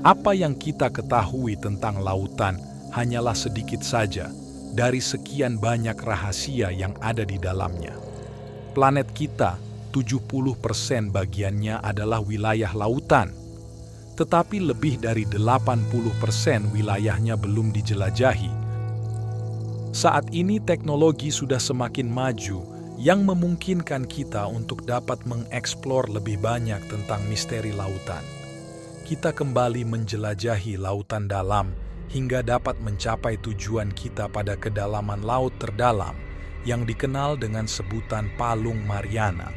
Apa yang kita ketahui tentang lautan hanyalah sedikit saja dari sekian banyak rahasia yang ada di dalamnya. Planet kita, 70% bagiannya adalah wilayah lautan, tetapi lebih dari 80% wilayahnya belum dijelajahi. Saat ini teknologi sudah semakin maju yang memungkinkan kita untuk dapat mengeksplor lebih banyak tentang misteri lautan. Kita kembali menjelajahi lautan dalam hingga dapat mencapai tujuan kita pada kedalaman laut terdalam yang dikenal dengan sebutan Palung Mariana.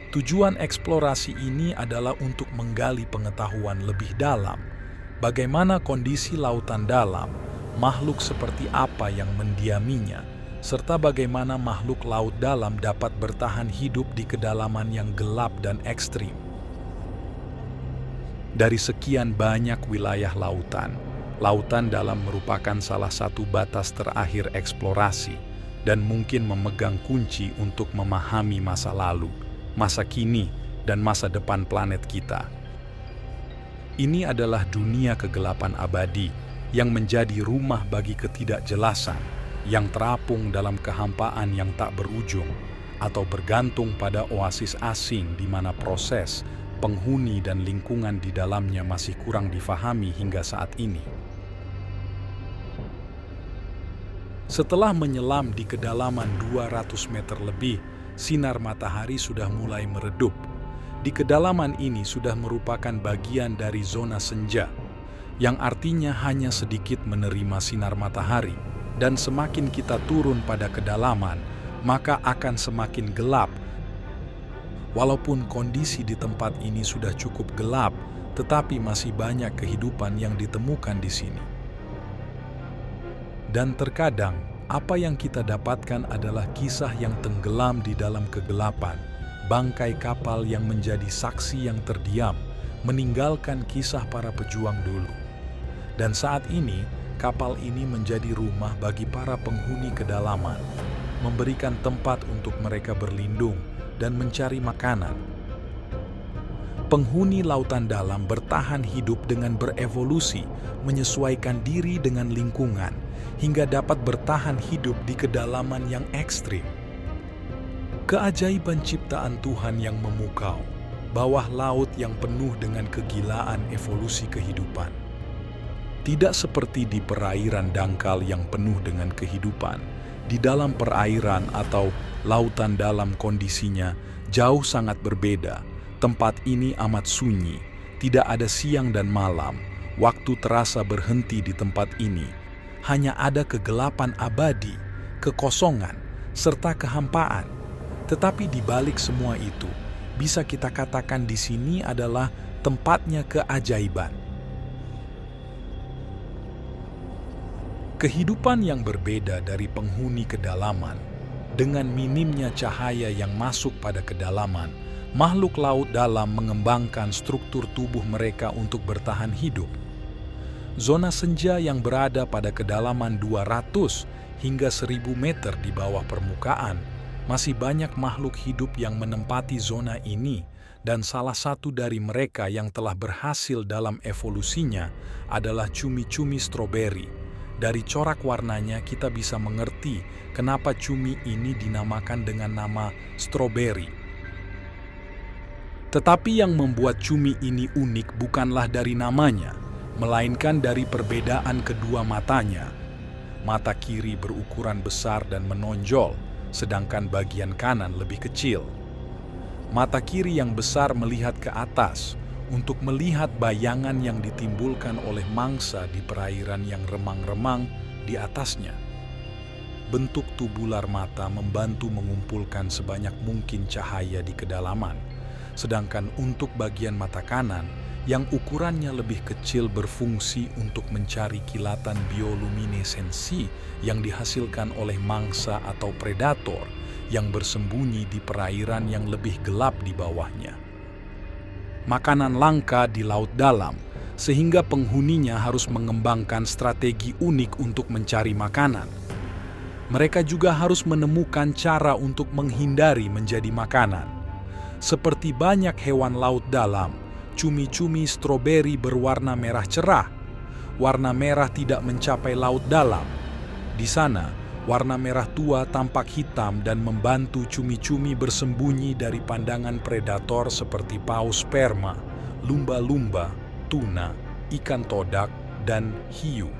Tujuan eksplorasi ini adalah untuk menggali pengetahuan lebih dalam bagaimana kondisi lautan dalam, makhluk seperti apa yang mendiaminya, serta bagaimana makhluk laut dalam dapat bertahan hidup di kedalaman yang gelap dan ekstrim. Dari sekian banyak wilayah lautan, lautan dalam merupakan salah satu batas terakhir eksplorasi dan mungkin memegang kunci untuk memahami masa lalu, masa kini, dan masa depan planet kita. Ini adalah dunia kegelapan abadi yang menjadi rumah bagi ketidakjelasan, yang terapung dalam kehampaan yang tak berujung, atau bergantung pada oasis asing di mana proses, penghuni dan lingkungan di dalamnya masih kurang difahami hingga saat ini. Setelah menyelam di kedalaman 200 meter lebih, sinar matahari sudah mulai meredup. Di kedalaman ini sudah merupakan bagian dari zona senja, yang artinya hanya sedikit menerima sinar matahari, dan semakin kita turun pada kedalaman, maka akan semakin gelap. Walaupun kondisi di tempat ini sudah cukup gelap, tetapi masih banyak kehidupan yang ditemukan di sini. Dan terkadang, apa yang kita dapatkan adalah kisah yang tenggelam di dalam kegelapan, bangkai kapal yang menjadi saksi yang terdiam, meninggalkan kisah para pejuang dulu. Dan saat ini, kapal ini menjadi rumah bagi para penghuni kedalaman, memberikan tempat untuk mereka berlindung dan mencari makanan. Penghuni lautan dalam bertahan hidup dengan berevolusi, menyesuaikan diri dengan lingkungan, hingga dapat bertahan hidup di kedalaman yang ekstrim. Keajaiban ciptaan Tuhan yang memukau, bawah laut yang penuh dengan kegilaan evolusi kehidupan. Tidak seperti di perairan dangkal yang penuh dengan kehidupan, di dalam perairan atau lautan dalam kondisinya jauh sangat berbeda. Tempat ini amat sunyi, tidak ada siang dan malam. Waktu terasa berhenti di tempat ini. Hanya ada kegelapan abadi, kekosongan, serta kehampaan. Tetapi di balik semua itu, bisa kita katakan di sini adalah tempatnya keajaiban. Kehidupan yang berbeda dari penghuni kedalaman, dengan minimnya cahaya yang masuk pada kedalaman, makhluk laut dalam mengembangkan struktur tubuh mereka untuk bertahan hidup. Zona senja yang berada pada kedalaman 200 hingga 1000 meter di bawah permukaan, masih banyak makhluk hidup yang menempati zona ini, dan salah satu dari mereka yang telah berhasil dalam evolusinya adalah cumi-cumi stroberi. Dari corak warnanya kita bisa mengerti kenapa cumi ini dinamakan dengan nama stroberi. Tetapi yang membuat cumi ini unik bukanlah dari namanya, melainkan dari perbedaan kedua matanya. Mata kiri berukuran besar dan menonjol, sedangkan bagian kanan lebih kecil. Mata kiri yang besar melihat ke atas, untuk melihat bayangan yang ditimbulkan oleh mangsa di perairan yang remang-remang di atasnya. Bentuk tubular mata membantu mengumpulkan sebanyak mungkin cahaya di kedalaman, sedangkan untuk bagian mata kanan yang ukurannya lebih kecil berfungsi untuk mencari kilatan bioluminesensi yang dihasilkan oleh mangsa atau predator yang bersembunyi di perairan yang lebih gelap di bawahnya. Makanan langka di laut dalam, sehingga penghuninya harus mengembangkan strategi unik untuk mencari makanan. Mereka juga harus menemukan cara untuk menghindari menjadi makanan. Seperti banyak hewan laut dalam, cumi-cumi stroberi berwarna merah cerah. Warna merah tidak mencapai laut dalam. Di sana, warna merah tua tampak hitam dan membantu cumi-cumi bersembunyi dari pandangan predator seperti paus sperma, lumba-lumba, tuna, ikan todak, dan hiu.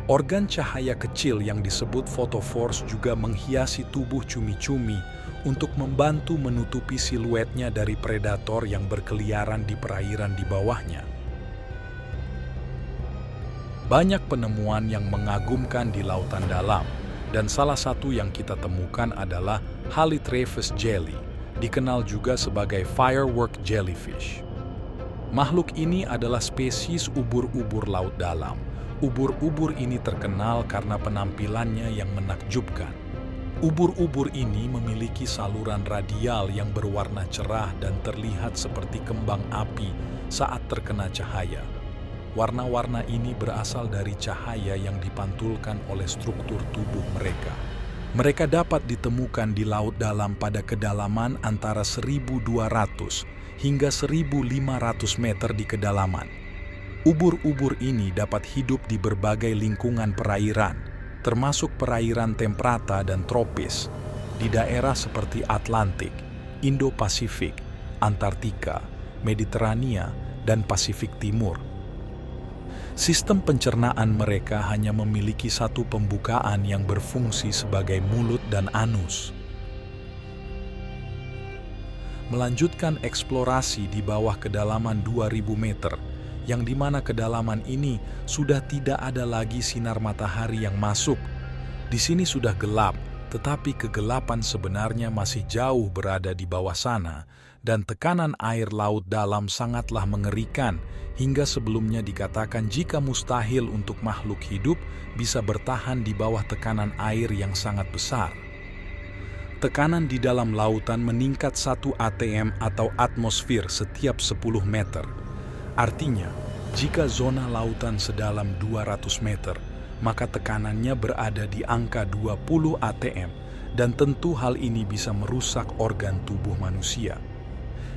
Organ cahaya kecil yang disebut photophores juga menghiasi tubuh cumi-cumi untuk membantu menutupi siluetnya dari predator yang berkeliaran di perairan di bawahnya. Banyak penemuan yang mengagumkan di lautan dalam, dan salah satu yang kita temukan adalah Halitraphus jelly, dikenal juga sebagai firework jellyfish. Makhluk ini adalah spesies ubur-ubur laut dalam. Ubur-ubur ini terkenal karena penampilannya yang menakjubkan. Ubur-ubur ini memiliki saluran radial yang berwarna cerah dan terlihat seperti kembang api saat terkena cahaya. Warna-warna ini berasal dari cahaya yang dipantulkan oleh struktur tubuh mereka. Mereka dapat ditemukan di laut dalam pada kedalaman antara 1.200 hingga 1.500 meter di kedalaman. Ubur-ubur ini dapat hidup di berbagai lingkungan perairan, termasuk perairan temperata dan tropis, di daerah seperti Atlantik, Indo-Pasifik, Antartika, Mediterania, dan Pasifik Timur. Sistem pencernaan mereka hanya memiliki satu pembukaan yang berfungsi sebagai mulut dan anus. Melanjutkan eksplorasi di bawah kedalaman 2.000 meter, yang dimana kedalaman ini sudah tidak ada lagi sinar matahari yang masuk. Di sini sudah gelap, tetapi kegelapan sebenarnya masih jauh berada di bawah sana, dan tekanan air laut dalam sangatlah mengerikan, hingga sebelumnya dikatakan jika mustahil untuk makhluk hidup bisa bertahan di bawah tekanan air yang sangat besar. Tekanan di dalam lautan meningkat 1 atm atau atmosfer setiap 10 meter. Artinya, jika zona lautan sedalam 200 meter, maka tekanannya berada di angka 20 atm, dan tentu hal ini bisa merusak organ tubuh manusia.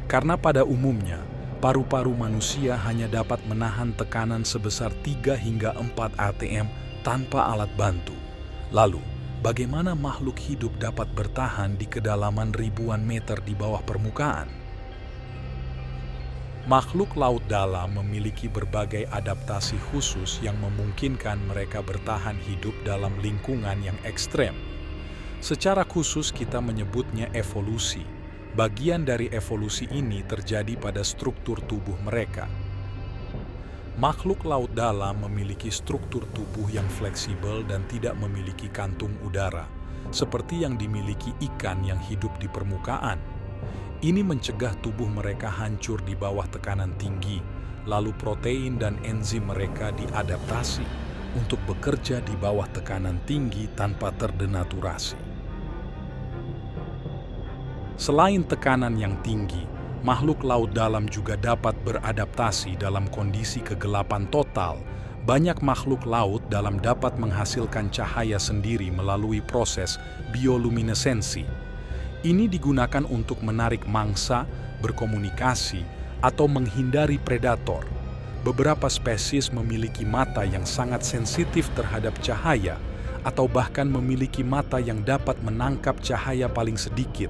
Karena pada umumnya, paru-paru manusia hanya dapat menahan tekanan sebesar 3 hingga 4 atm tanpa alat bantu. Lalu, bagaimana makhluk hidup dapat bertahan di kedalaman ribuan meter di bawah permukaan? Makhluk laut dalam memiliki berbagai adaptasi khusus yang memungkinkan mereka bertahan hidup dalam lingkungan yang ekstrem. Secara khusus kita menyebutnya evolusi. Bagian dari evolusi ini terjadi pada struktur tubuh mereka. Makhluk laut dalam memiliki struktur tubuh yang fleksibel dan tidak memiliki kantung udara, seperti yang dimiliki ikan yang hidup di permukaan. Ini mencegah tubuh mereka hancur di bawah tekanan tinggi, lalu protein dan enzim mereka diadaptasi untuk bekerja di bawah tekanan tinggi tanpa terdenaturasi. Selain tekanan yang tinggi, makhluk laut dalam juga dapat beradaptasi dalam kondisi kegelapan total. Banyak makhluk laut dalam dapat menghasilkan cahaya sendiri melalui proses bioluminesensi. Ini digunakan untuk menarik mangsa, berkomunikasi, atau menghindari predator. Beberapa spesies memiliki mata yang sangat sensitif terhadap cahaya, atau bahkan memiliki mata yang dapat menangkap cahaya paling sedikit.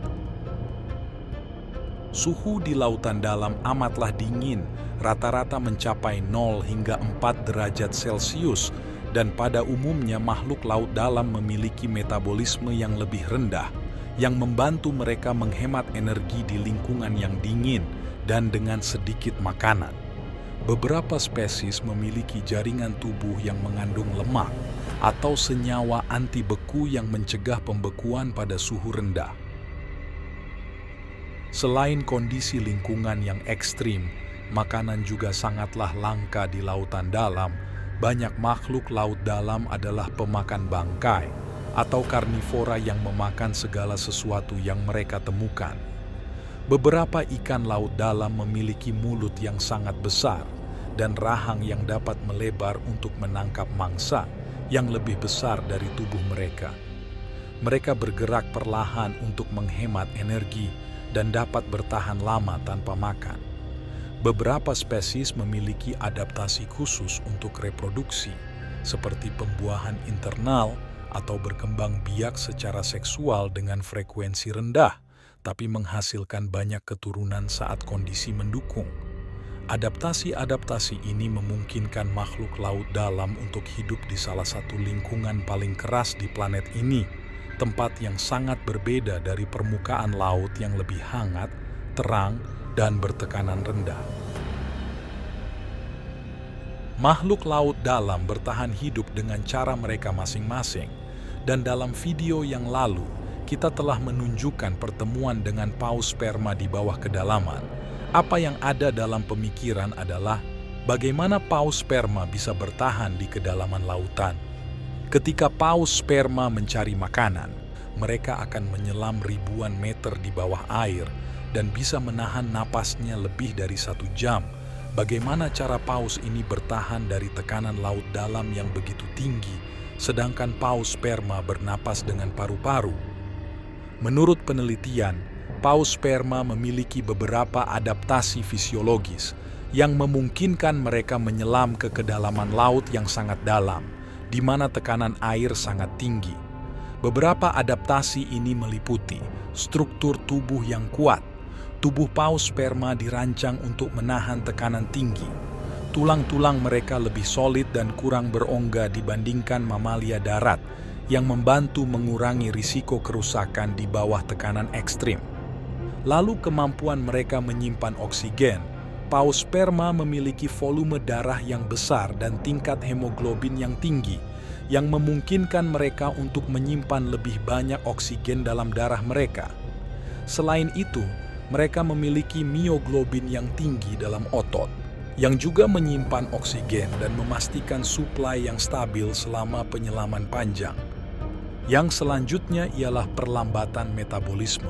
Suhu di lautan dalam amatlah dingin, rata-rata mencapai 0 hingga 4 derajat Celcius, dan pada umumnya makhluk laut dalam memiliki metabolisme yang lebih rendah, yang membantu mereka menghemat energi di lingkungan yang dingin dan dengan sedikit makanan. Beberapa spesies memiliki jaringan tubuh yang mengandung lemak atau senyawa anti beku yang mencegah pembekuan pada suhu rendah. Selain kondisi lingkungan yang ekstrim, makanan juga sangatlah langka di lautan dalam. Banyak makhluk laut dalam adalah pemakan bangkai atau karnivora yang memakan segala sesuatu yang mereka temukan. Beberapa ikan laut dalam memiliki mulut yang sangat besar dan rahang yang dapat melebar untuk menangkap mangsa yang lebih besar dari tubuh mereka. Mereka bergerak perlahan untuk menghemat energi dan dapat bertahan lama tanpa makan. Beberapa spesies memiliki adaptasi khusus untuk reproduksi, seperti pembuahan internal atau berkembang biak secara seksual dengan frekuensi rendah, tapi menghasilkan banyak keturunan saat kondisi mendukung. Adaptasi-adaptasi ini memungkinkan makhluk laut dalam untuk hidup di salah satu lingkungan paling keras di planet ini, tempat yang sangat berbeda dari permukaan laut yang lebih hangat, terang, dan bertekanan rendah. Makhluk laut dalam bertahan hidup dengan cara mereka masing-masing, dan dalam video yang lalu, kita telah menunjukkan pertemuan dengan paus sperma di bawah kedalaman. Apa yang ada dalam pemikiran adalah bagaimana paus sperma bisa bertahan di kedalaman lautan. Ketika paus sperma mencari makanan, mereka akan menyelam ribuan meter di bawah air dan bisa menahan napasnya lebih dari 1 jam. Bagaimana cara paus ini bertahan dari tekanan laut dalam yang begitu tinggi, sedangkan paus sperma bernapas dengan paru-paru? Menurut penelitian, paus sperma memiliki beberapa adaptasi fisiologis yang memungkinkan mereka menyelam ke kedalaman laut yang sangat dalam, di mana tekanan air sangat tinggi. Beberapa adaptasi ini meliputi struktur tubuh yang kuat. Tubuh paus sperma dirancang untuk menahan tekanan tinggi. Tulang-tulang mereka lebih solid dan kurang berongga dibandingkan mamalia darat, yang membantu mengurangi risiko kerusakan di bawah tekanan ekstrim. Lalu kemampuan mereka menyimpan oksigen. Paus sperma memiliki volume darah yang besar dan tingkat hemoglobin yang tinggi, yang memungkinkan mereka untuk menyimpan lebih banyak oksigen dalam darah mereka. Selain itu, mereka memiliki mioglobin yang tinggi dalam otot, yang juga menyimpan oksigen dan memastikan suplai yang stabil selama penyelaman panjang. Yang selanjutnya ialah perlambatan metabolisme.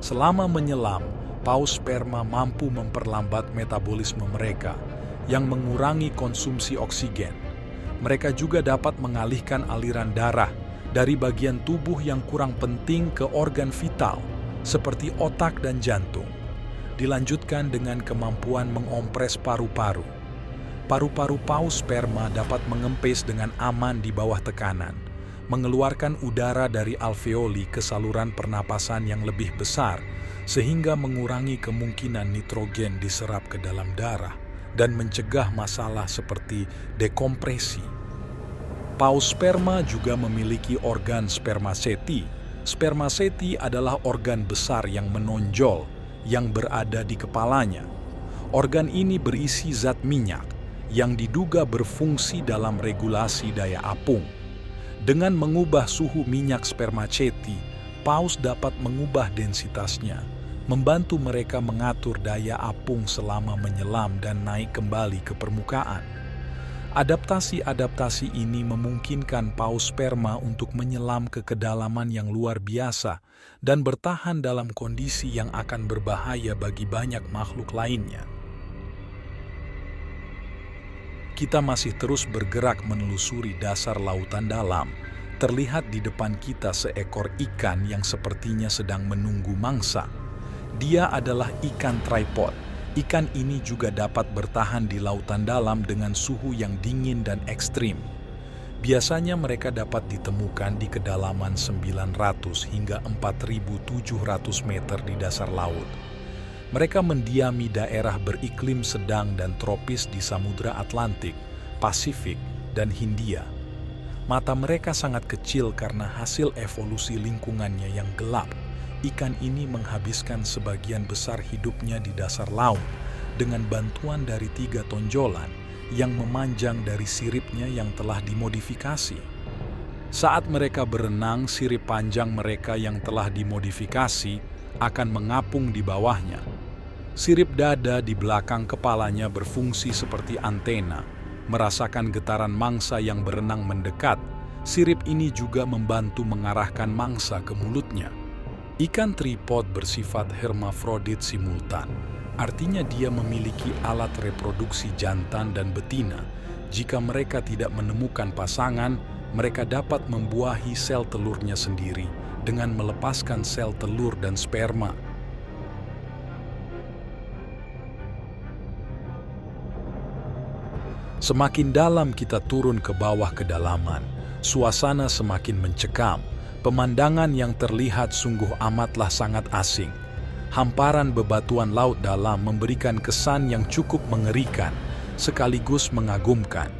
Selama menyelam, paus sperma mampu memperlambat metabolisme mereka, yang mengurangi konsumsi oksigen. Mereka juga dapat mengalihkan aliran darah dari bagian tubuh yang kurang penting ke organ vital, seperti otak dan jantung. Dilanjutkan dengan kemampuan mengompres paru-paru. Paru-paru paus sperma dapat mengempes dengan aman di bawah tekanan, mengeluarkan udara dari alveoli ke saluran pernapasan yang lebih besar, sehingga mengurangi kemungkinan nitrogen diserap ke dalam darah dan mencegah masalah seperti dekompresi. Paus sperma juga memiliki organ spermaseti. Spermaseti adalah organ besar yang menonjol yang berada di kepalanya. Organ ini berisi zat minyak yang diduga berfungsi dalam regulasi daya apung. Dengan mengubah suhu minyak spermaceti, paus dapat mengubah densitasnya, membantu mereka mengatur daya apung selama menyelam dan naik kembali ke permukaan. Adaptasi-adaptasi ini memungkinkan paus sperma untuk menyelam ke kedalaman yang luar biasa dan bertahan dalam kondisi yang akan berbahaya bagi banyak makhluk lainnya. Kita masih terus bergerak menelusuri dasar lautan dalam. Terlihat di depan kita seekor ikan yang sepertinya sedang menunggu mangsa. Dia adalah ikan tripod. Ikan ini juga dapat bertahan di lautan dalam dengan suhu yang dingin dan ekstrim. Biasanya mereka dapat ditemukan di kedalaman 900 hingga 4.700 meter di dasar laut. Mereka mendiami daerah beriklim sedang dan tropis di Samudra Atlantik, Pasifik, dan Hindia. Mata mereka sangat kecil karena hasil evolusi lingkungannya yang gelap. Ikan ini menghabiskan sebagian besar hidupnya di dasar laut dengan bantuan dari 3 tonjolan yang memanjang dari siripnya yang telah dimodifikasi. Saat mereka berenang, sirip panjang mereka yang telah dimodifikasi akan mengapung di bawahnya. Sirip dada di belakang kepalanya berfungsi seperti antena. Merasakan getaran mangsa yang berenang mendekat, sirip ini juga membantu mengarahkan mangsa ke mulutnya. Ikan tripod bersifat hermafrodit simultan, artinya dia memiliki alat reproduksi jantan dan betina. Jika mereka tidak menemukan pasangan, mereka dapat membuahi sel telurnya sendiri dengan melepaskan sel telur dan sperma. Semakin dalam kita turun ke bawah kedalaman, suasana semakin mencekam. Pemandangan yang terlihat sungguh amatlah sangat asing. Hamparan bebatuan laut dalam memberikan kesan yang cukup mengerikan, sekaligus mengagumkan.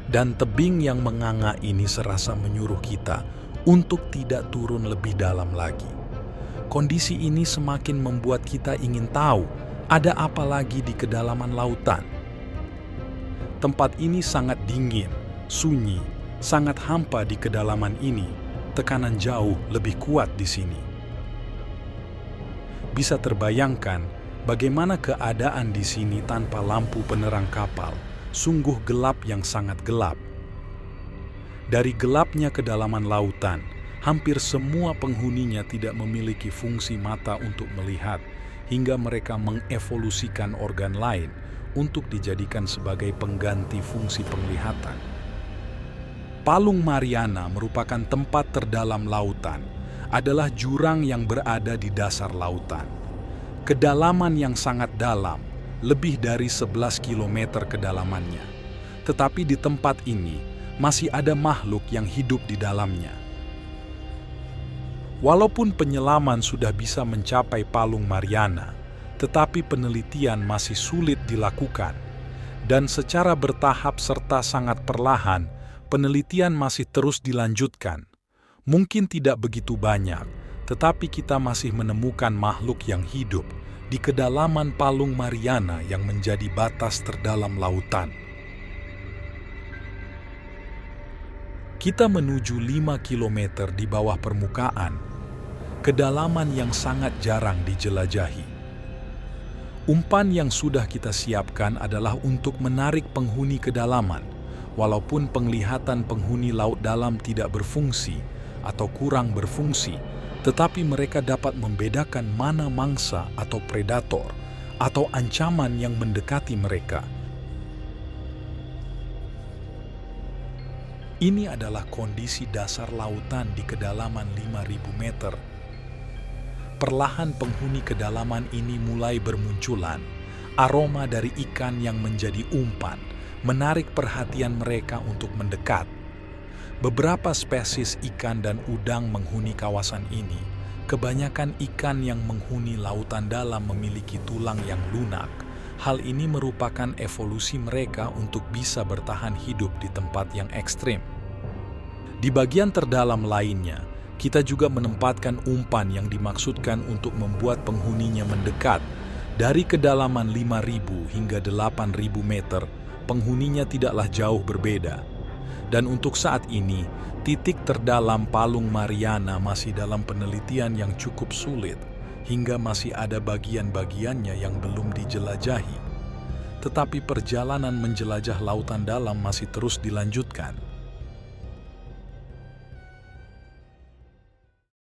Dan tebing yang menganga ini serasa menyuruh kita untuk tidak turun lebih dalam lagi. Kondisi ini semakin membuat kita ingin tahu ada apa lagi di kedalaman lautan. Tempat ini sangat dingin, sunyi, sangat hampa di kedalaman ini. Tekanan jauh lebih kuat di sini. Bisa terbayangkan bagaimana keadaan di sini tanpa lampu penerang kapal. Sungguh gelap yang sangat gelap. Dari gelapnya kedalaman lautan, hampir semua penghuninya tidak memiliki fungsi mata untuk melihat, hingga mereka mengevolusikan organ lain untuk dijadikan sebagai pengganti fungsi penglihatan. Palung Mariana merupakan tempat terdalam lautan, adalah jurang yang berada di dasar lautan. Kedalaman yang sangat dalam, lebih dari 11 km kedalamannya. Tetapi di tempat ini, masih ada makhluk yang hidup di dalamnya. Walaupun penyelaman sudah bisa mencapai Palung Mariana, tetapi penelitian masih sulit dilakukan. Dan secara bertahap serta sangat perlahan, penelitian masih terus dilanjutkan. Mungkin tidak begitu banyak, tetapi kita masih menemukan makhluk yang hidup di kedalaman Palung Mariana yang menjadi batas terdalam lautan. Kita menuju 5 km di bawah permukaan, kedalaman yang sangat jarang dijelajahi. Umpan yang sudah kita siapkan adalah untuk menarik penghuni kedalaman, walaupun penglihatan penghuni laut dalam tidak berfungsi atau kurang berfungsi, tetapi mereka dapat membedakan mana mangsa atau predator atau ancaman yang mendekati mereka. Ini adalah kondisi dasar lautan di kedalaman 5.000 meter. Perlahan penghuni kedalaman ini mulai bermunculan. Aroma dari ikan yang menjadi umpan menarik perhatian mereka untuk mendekat. Beberapa spesies ikan dan udang menghuni kawasan ini. Kebanyakan ikan yang menghuni lautan dalam memiliki tulang yang lunak. Hal ini merupakan evolusi mereka untuk bisa bertahan hidup di tempat yang ekstrim. Di bagian terdalam lainnya, kita juga menempatkan umpan yang dimaksudkan untuk membuat penghuninya mendekat. Dari kedalaman 5.000 hingga 8.000 meter, penghuninya tidaklah jauh berbeda. Dan untuk saat ini, titik terdalam Palung Mariana masih dalam penelitian yang cukup sulit, hingga masih ada bagian-bagiannya yang belum dijelajahi. Tetapi perjalanan menjelajah lautan dalam masih terus dilanjutkan.